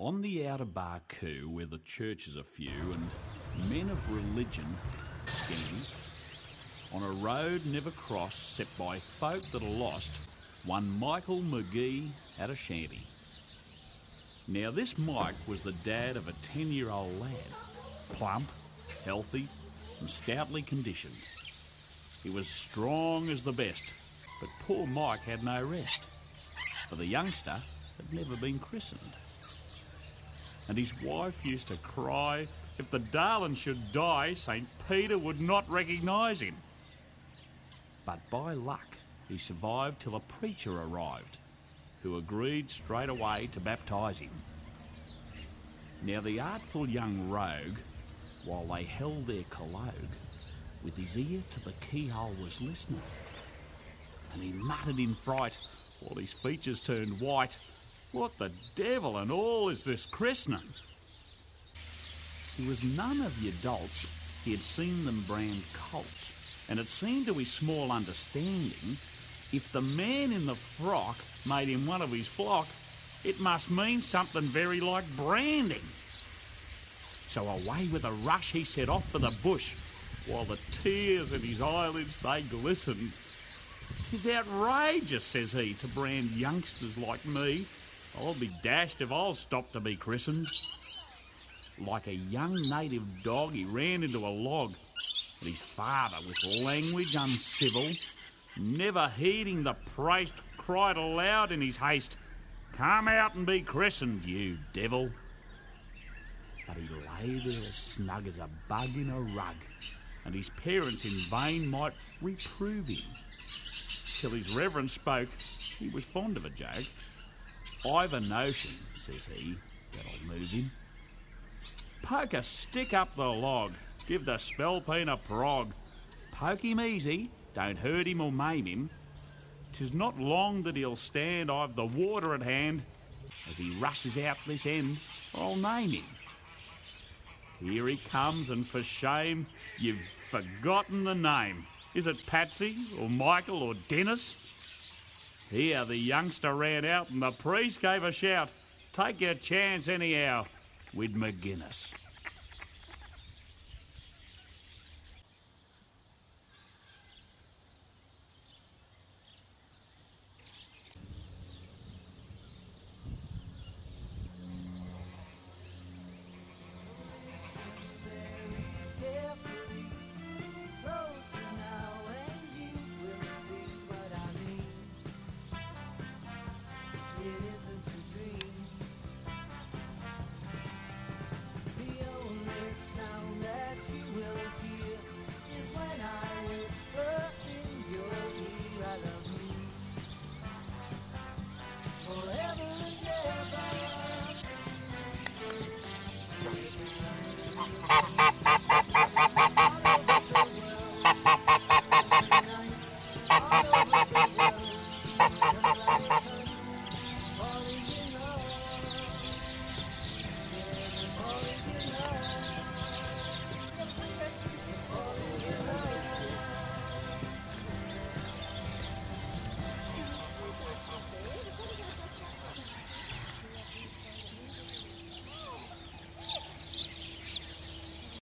On the outer Barcoo, where the churches are few and men of religion scanty, on a road never crossed except by folk that are lost, one Michael McGee had a shanty. Now this Mike was the dad of a 10-year-old lad, plump, healthy and stoutly conditioned. He was strong as the best, but poor Mike had no rest, for the youngster had never been christened. And his wife used to cry if the darling should die, St. Peter would not recognise him. But by luck, he survived till a preacher arrived, who agreed straight away to baptise him. Now the artful young rogue, while they held their collogue, with his ear to the keyhole was listening, and he muttered in fright, while his features turned white, "What the devil and all is this christening?" He was none of the adults. He had seen them brand colts, and it seemed to his small understanding, if the man in the frock made him one of his flock, it must mean something very like branding. So away with a rush he set off for the bush, while the tears in his eyelids they glistened. "'Tis outrageous," says he, "to brand youngsters like me. I'll be dashed if I'll stop to be christened." Like a young native dog, he ran into a log, and his father, with language uncivil, never heeding the priest, cried aloud in his haste, "Come out and be christened, you devil." But he lay there as snug as a bug in a rug, and his parents in vain might reprove him. Till his reverend spoke, he was fond of a joke. "I've a notion," says he, "that'll move him. Poke a stick up the log, give the spalpeen a prog. Poke him easy, don't hurt him or maim him. 'Tis not long that he'll stand, I've the water at hand. As he rushes out this end, I'll name him. Here he comes, and for shame, you've forgotten the name. Is it Patsy, or Michael, or Dennis?" Here the youngster ran out, and the priest gave a shout, "Take your chance anyhow with McGuinness."